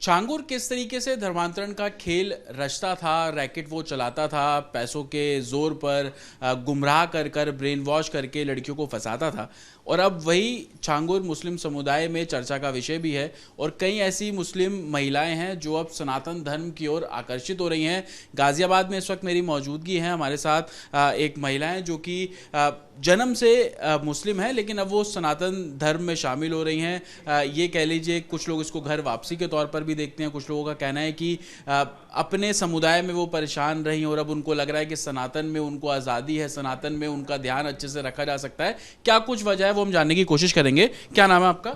छांगुर किस तरीके से धर्मांतरण का खेल रचता था, रैकेट वो चलाता था, पैसों के जोर पर गुमराह कर कर ब्रेन वॉश करके लड़कियों को फंसाता था। और अब वही छांगुर मुस्लिम समुदाय में चर्चा का विषय भी है और कई ऐसी मुस्लिम महिलाएं हैं जो अब सनातन धर्म की ओर आकर्षित हो रही हैं। गाजियाबाद में इस वक्त मेरी मौजूदगी है, हमारे साथ एक महिला है जो कि जन्म से मुस्लिम है लेकिन अब वो सनातन धर्म में शामिल हो रही हैं। ये कह लीजिए कुछ लोग इसको घर वापसी के तौर पर भी देखते हैं, कुछ लोगों का कहना है कि अपने समुदाय में वो परेशान रही और अब उनको लग रहा है कि सनातन में उनको आज़ादी है, सनातन में उनका ध्यान अच्छे से रखा जा सकता है। क्या कुछ वजह है वो हम जानने की कोशिश करेंगे। क्या नाम है आपका?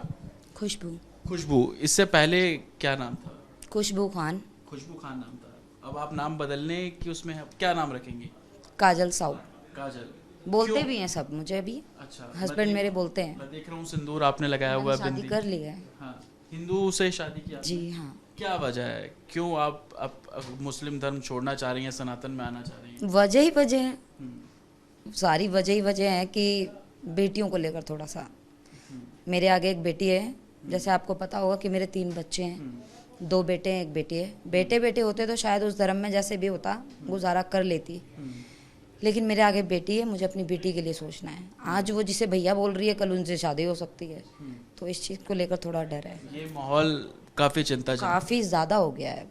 खुशबू। खुशबू। इससे पहले क्या नाम था? खुशबू खान। खुशबू खान नाम था। अब आप नाम बदलने की उसमें क्या नाम रखेंगे? काजल साहू। काजल बोलते क्यों? भी हैं सब मुझे अभी। अच्छा, हस्बैंड मेरे बोलते हैं। मैं देख रहा हूँ सिंदूर आपने लगाया हुआ है, शादी बिंदी। कर ली है। हाँ, हिंदू से शादी किया जी आपने? हाँ। क्या वजह है, क्यों आप मुस्लिम धर्म छोड़ना चाह रही हैं, सनातन में आना चाह रही हैं? वजह ही वजह है, हम्म, सारी वजह ही वजह है कि बेटियों को लेकर थोड़ा सा। मेरे आगे एक बेटी है, जैसे आपको पता होगा कि मेरे 3 बच्चे हैं, 2 बेटे हैं 1 बेटी है। बेटे बेटे होते तो शायद उस धर्म में जैसे भी होता गुजारा कर लेती, लेकिन मेरे आगे बेटी है, मुझे अपनी बेटी के लिए सोचना है। आज वो जिसे भैया बोल रही है कल उनसे शादी हो सकती है, तो इस चीज़ को लेकर थोड़ा डर है। ये माहौल काफी चिंताजनक, काफ़ी ज़्यादा हो गया है।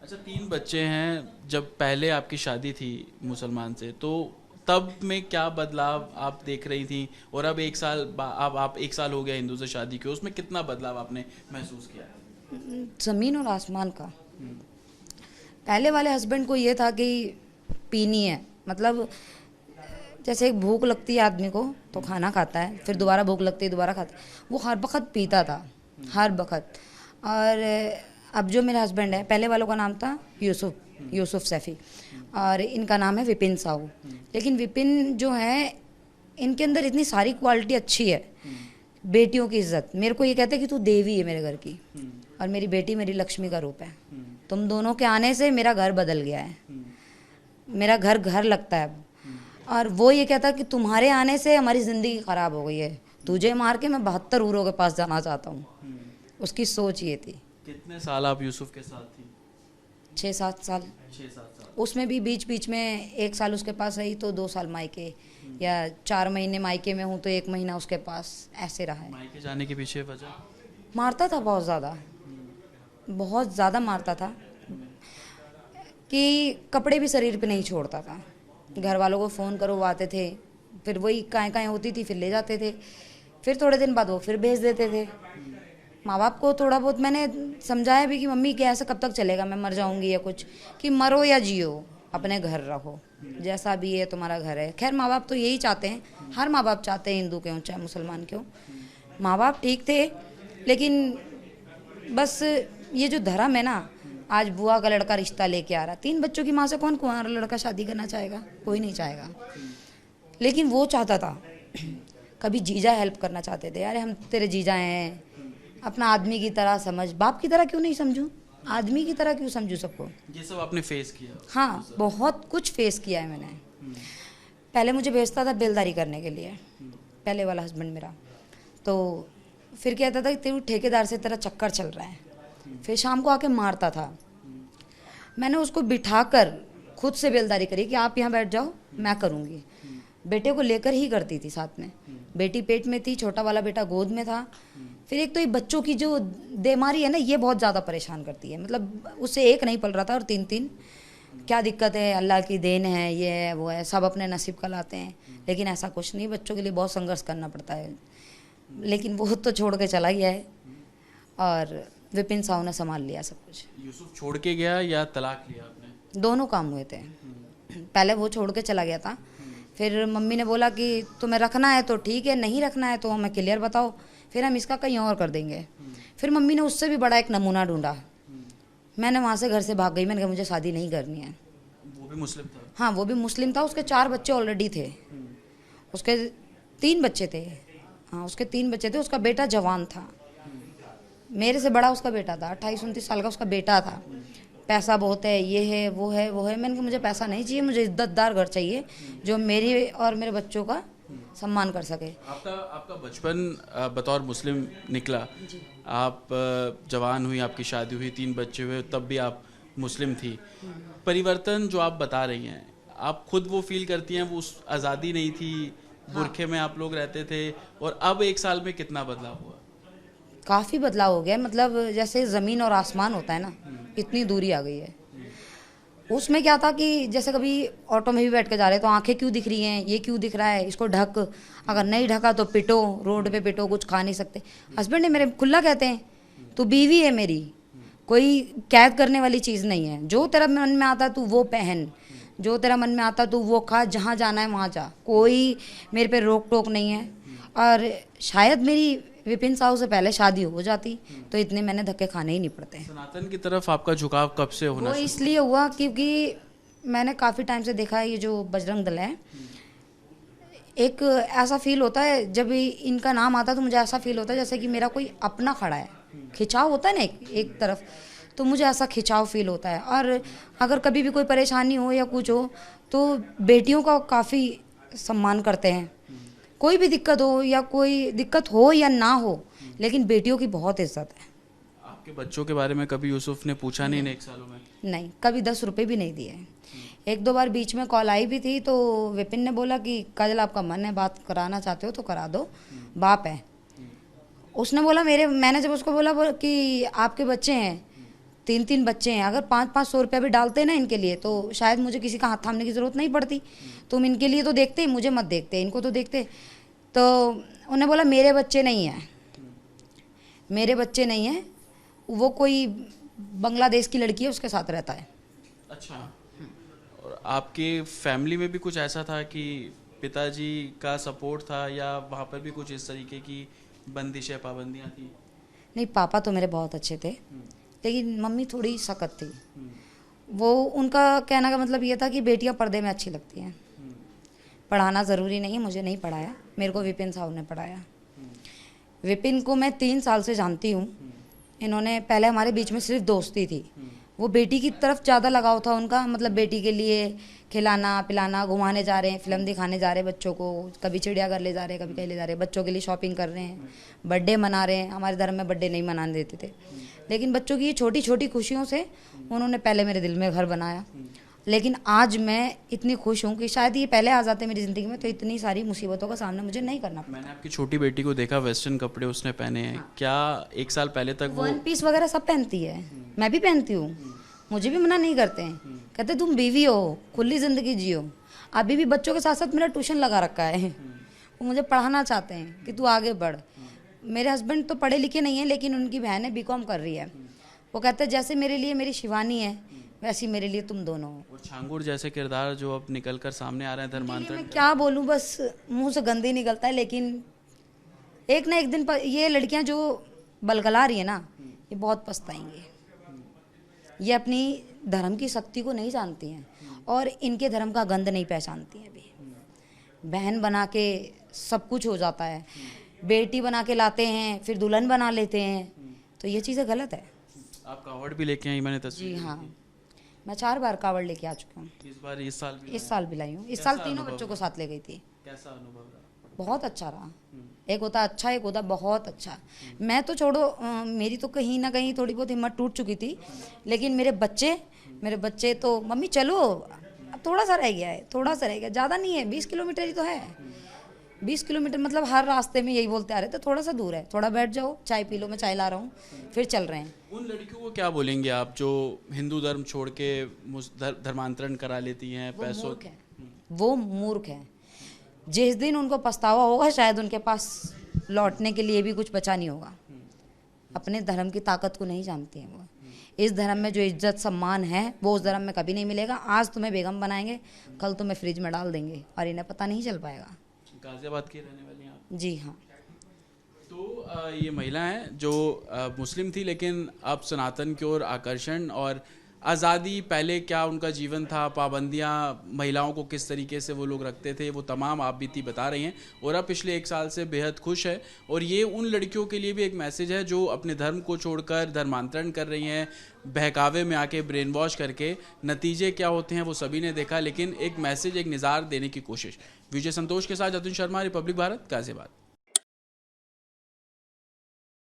अच्छा, 3 बच्चे हैं। जब पहले आपकी शादी थी मुसलमान से, तो तब में क्या बदलाव आप देख रही थी? और अब 1 साल अब आप 1 साल हो गया हिंदू से शादी की, उसमें कितना बदलाव आपने महसूस किया? ज़मीन और आसमान का। पहले वाले हस्बैंड को ये था कि पीनी है, मतलब जैसे एक भूख लगती है आदमी को तो खाना खाता है, फिर दोबारा भूख लगती है दोबारा खाता है। वो हर वक्त पीता था, हर वक्त। और अब जो मेरा हस्बैंड है, पहले वालों का नाम था यूसुफ सैफ़ी और इनका नाम है विपिन साहू। लेकिन विपिन जो है, इनके अंदर इतनी सारी क्वालिटी अच्छी है। बेटियों की इज्जत, मेरे को ये कहते हैं कि तू देवी है मेरे घर की, और मेरी बेटी मेरी लक्ष्मी का रूप है। तुम दोनों के आने से मेरा घर बदल गया है, मेरा घर घर लगता है अब। और वो ये कहता कि तुम्हारे आने से हमारी ज़िंदगी ख़राब हो गई है, तुझे मार के मैं 72 हूरों के पास जाना चाहता हूँ। उसकी सोच ये थी। कितने साल आप यूसुफ के साथ थी? 6-7 साल। 6-7 साल। उसमें भी बीच बीच में 1 साल उसके पास रही तो 2 साल मायके, या 4 महीने मायके में हूँ तो 1 महीना उसके पास, ऐसे रहा है। मायके जाने के पीछे वजह? मारता था बहुत ज़्यादा, बहुत ज़्यादा मारता था कि कपड़े भी शरीर पे नहीं छोड़ता था। घर वालों को फ़ोन करो वो आते थे, फिर वही काएँ होती थी, फिर ले जाते थे, फिर थोड़े दिन बाद वो फिर भेज देते थे। माँ बाप को थोड़ा बहुत मैंने समझाया भी कि मम्मी क्या ऐसा कब तक चलेगा, मैं मर जाऊंगी या कुछ, कि मरो या जियो अपने घर रहो, जैसा भी है तुम्हारा घर है। खैर माँ बाप तो यही चाहते हैं, हर माँ बाप चाहते हैं, हिंदू के हों चाहे मुसलमान के हों। माँ बाप ठीक थे, लेकिन बस ये जो धर्म है ना, आज बुआ का लड़का रिश्ता लेके आ रहा, 3 बच्चों की माँ से कौन कुंवारा लड़का शादी करना चाहेगा? कोई नहीं चाहेगा। लेकिन वो चाहता था, कभी जीजा हेल्प करना चाहते थे, अरे हम तेरे जीजा हैं, अपना आदमी की तरह समझ। बाप की तरह क्यों नहीं समझूं, आदमी की तरह क्यों समझूं सबको? ये सब आपने फेस किया? हाँ, बहुत कुछ फेस किया है मैंने। पहले मुझे भेजता था बेलदारी करने के लिए, पहले वाला हस्बैंड मेरा, तो फिर कहता था कि तेरे ठेकेदार से तेरा चक्कर चल रहा है। फिर शाम को आके मारता था। मैंने उसको बिठाकर खुद से बेलदारी करी कि आप यहाँ बैठ जाओ, मैं करूँगी। बेटे को लेकर ही करती थी साथ में। बेटी पेट में थी, छोटा वाला बेटा गोद में था। फिर एक तो ये बच्चों की जो बीमारी है ना, ये बहुत ज़्यादा परेशान करती है। मतलब उससे एक नहीं पल रहा था और 3-3। क्या दिक्कत है, अल्लाह की देन है, ये है वो है, सब अपने नसीब का लाते हैं। लेकिन ऐसा कुछ नहीं, बच्चों के लिए बहुत संघर्ष करना पड़ता है। लेकिन वो तो छोड़ के चला गया है और विपिन साहू ने संभाल लिया सब कुछ। यूसुफ छोड़ के गया या तलाक लिया आपने? दोनों काम हुए थे। पहले वो छोड़ के चला गया था, फिर मम्मी ने बोला कि तुम्हें रखना है तो ठीक है, नहीं रखना है तो हमें क्लियर बताओ, फिर हम इसका कहीं और कर देंगे। फिर मम्मी ने उससे भी बड़ा एक नमूना ढूंढा। मैंने वहाँ से घर से भाग गई, मैंने कहा मुझे शादी नहीं करनी है। वो भी मुस्लिम था? हाँ, वो भी मुस्लिम था। उसके 4 बच्चे ऑलरेडी थे, उसके 3 बच्चे थे। हाँ, उसके 3 बच्चे थे। उसका बेटा जवान था, मेरे से बड़ा उसका बेटा था, 28-29 साल का उसका बेटा था। पैसा बहुत है, ये है वो है वो है। मैंने कहा मुझे पैसा नहीं चाहिए, मुझे इज्जतदार घर चाहिए जो मेरी और मेरे बच्चों का सम्मान कर सके। आपका आपका बचपन बतौर मुस्लिम निकला। आप जवान हुई, आपकी शादी हुई, 3 बच्चे हुए, तब भी आप मुस्लिम थी। परिवर्तन जो आप बता रही हैं, आप खुद वो फील करती हैं, वो उस आज़ादी नहीं थी, बुरखे में आप लोग रहते थे, और अब 1 साल में कितना बदलाव हुआ? काफ़ी बदलाव हो गया, मतलब जैसे ज़मीन और आसमान होता है ना, इतनी दूरी आ गई है। उसमें क्या था कि जैसे कभी ऑटो में भी बैठ के जा रहे तो आंखें क्यों दिख रही हैं, ये क्यों दिख रहा है, इसको ढक, अगर नहीं ढका तो पिटो, रोड पे पिटो, कुछ खा नहीं सकते। हस्बैंड ने मेरे खुला कहते हैं, तू बीवी है मेरी, कोई कैद करने वाली चीज़ नहीं है, जो तेरा मन में आता तू वो पहन, जो तेरा मन में आता तू वो खा, जहाँ जाना है वहाँ जा, कोई मेरे पे रोक टोक नहीं है। और शायद मेरी विपिन साहू से पहले शादी हो जाती तो इतने मैंने धक्के खाने ही नहीं पड़ते। सनातन की तरफ आपका झुकाव कब से होना वो इसलिए हुआ क्योंकि मैंने काफ़ी टाइम से देखा है ये जो बजरंग दल है, एक ऐसा फील होता है जब इनका नाम आता है तो मुझे ऐसा फील होता है जैसे कि मेरा कोई अपना खड़ा है, खिंचाव होता है ना एक तरफ, तो मुझे ऐसा खिंचाव फील होता है। और अगर कभी भी कोई परेशानी हो या कुछ हो तो बेटियों का काफ़ी सम्मान करते हैं, कोई भी दिक्कत हो या कोई दिक्कत हो या ना हो, लेकिन बेटियों की बहुत इज्जत है। आपके बच्चों के बारे में कभी यूसुफ ने पूछा नहीं इन 1 सालों में? नहीं, कभी 10 रुपये भी नहीं दिए। 1-2 बार बीच में कॉल आई भी थी तो विपिन ने बोला कि काजल आपका मन है, बात कराना चाहते हो तो करा दो, बाप है। उसने बोला मैंने जब उसको बोला कि आपके बच्चे हैं, 3-3 बच्चे हैं, अगर 500-500 रुपया भी डालते ना इनके लिए तो शायद मुझे किसी का हाथ थामने की ज़रूरत नहीं पड़ती। तुम इनके लिए तो देखते, मुझे मत देखते, इनको तो देखते। तो उन्हें बोला मेरे बच्चे नहीं हैं, मेरे बच्चे नहीं हैं, वो कोई बांग्लादेश की लड़की है उसके साथ रहता है। अच्छा। और आपके फैमिली में भी कुछ ऐसा था कि पिताजी का सपोर्ट था, या वहाँ पर भी कुछ इस तरीके की बंदिशें, पाबंदियाँ थी? नहीं, पापा तो मेरे बहुत अच्छे थे, लेकिन मम्मी थोड़ी सख्त थी। वो उनका कहने का मतलब ये था कि बेटियां पर्दे में अच्छी लगती हैं, पढ़ाना ज़रूरी नहीं है। मुझे नहीं पढ़ाया, मेरे को विपिन साहू ने पढ़ाया। विपिन को मैं 3 साल से जानती हूँ। इन्होंने पहले हमारे बीच में सिर्फ दोस्ती थी, वो बेटी की तरफ ज़्यादा लगाव था उनका, मतलब बेटी के लिए खिलाना पिलाना, घुमाने जा रहे हैं, फिल्म दिखाने जा रहे हैं बच्चों को, कभी चिड़ियाघर ले जा रहे हैं, कभी कहीं ले जा रहे हैं, बच्चों के लिए शॉपिंग कर रहे हैं, बर्थडे मना रहे हैं। हमारे धर्म में बर्थडे नहीं मनाने देते थे, लेकिन बच्चों की ये छोटी छोटी खुशियों से उन्होंने पहले मेरे दिल में घर बनाया। लेकिन आज मैं इतनी खुश हूँ कि शायद ये पहले आ जाते मेरी ज़िंदगी में तो इतनी सारी मुसीबतों का सामना मुझे नहीं करना पड़ा। मैंने आपकी छोटी बेटी को देखा, वेस्टर्न कपड़े उसने पहने हैं। हाँ। क्या 1 साल पहले तक वो 1 पीस वगैरह सब पहनती है, मैं भी पहनती हूँ, मुझे भी मना नहीं करते हैं, कहते तुम बीवी हो, खुली ज़िंदगी जियो। अभी भी बच्चों के साथ साथ मेरा ट्यूशन लगा रखा है, वो मुझे पढ़ाना चाहते हैं कि तू आगे बढ़। मेरे हस्बैंड तो पढ़े लिखे नहीं है, लेकिन उनकी बहन है, बीकॉम कर रही है। वो कहते हैं जैसे मेरे लिए मेरी शिवानी है वैसी मेरे लिए तुम दोनों हो। और छांगुर जैसे किरदार जो अब निकल कर सामने आ रहे हैं धर्मांतरण, मैं क्या बोलूँ, बस मुंह से गंदे निकलता है। लेकिन एक ना एक दिन ये लड़कियां जो बलगला रही है ना, ये बहुत पछताएंगी। ये अपनी धर्म की शक्ति को नहीं जानती हैं और इनके धर्म का गंध नहीं पहचानती हैं। अभी बहन बना के सब कुछ हो जाता है, बेटी बना के लाते हैं फिर दुल्हन बना लेते हैं, तो ये चीज़ें गलत है। आप कावड़ भी लेके आई, मैंने तस्वीर। जी हाँ, मैं 4 बार कावड़ लेके आ चुकी हूँ। इस साल भी लाई हूँ। इस साल तीनों बच्चों को साथ ले गई थी। कैसा अनुभव रहा? बहुत अच्छा रहा। एक होता अच्छा, एक होता बहुत अच्छा। मैं तो छोड़ो, मेरी तो कहीं ना कहीं थोड़ी बहुत हिम्मत टूट चुकी थी, लेकिन मेरे बच्चे तो मम्मी चलो, अब थोड़ा सा रह गया है, थोड़ा सा रह गया, ज़्यादा नहीं है, 20 किलोमीटर ही तो है। 20 किलोमीटर मतलब हर रास्ते में यही बोलते आ रहे थे, थोड़ा सा दूर है, थोड़ा बैठ जाओ, चाय पी लो, मैं चाय ला रहा हूँ, फिर चल रहे हैं। उन लड़कियों को क्या बोलेंगे आप जो हिंदू धर्म छोड़ के धर्मांतरण करा लेती हैं पैसों? वो मूर्ख है। जिस दिन उनको पछतावा होगा शायद उनके पास लौटने के लिए भी कुछ बचा नहीं होगा। अपने धर्म की ताकत को नहीं जानती हैं वो। इस धर्म में जो इज्जत सम्मान है वो उस धर्म में कभी नहीं मिलेगा। आज तुम्हें बेगम बनाएंगे, कल तुम्हें फ्रिज में डाल देंगे और इन्हें पता नहीं चल पाएगा। गाजियाबाद की रहने वाली हैं आप? जी हाँ। तो ये महिला हैं जो मुस्लिम थी, लेकिन अब सनातन की ओर आकर्षण और आज़ादी पहले क्या उनका जीवन था, पाबंदियाँ महिलाओं को किस तरीके से वो लोग रखते थे, वो तमाम आप बीती बता रही हैं और अब पिछले 1 साल से बेहद खुश है। और ये उन लड़कियों के लिए भी एक मैसेज है जो अपने धर्म को छोड़कर धर्मांतरण कर रही हैं, बहकावे में आके ब्रेन वॉश करके। नतीजे क्या होते हैं वो सभी ने देखा, लेकिन एक मैसेज, एक निज़ार देने की कोशिश। विजय संतोष के साथ जतिन शर्मा, रिपब्लिक भारत, गाजियाबाद।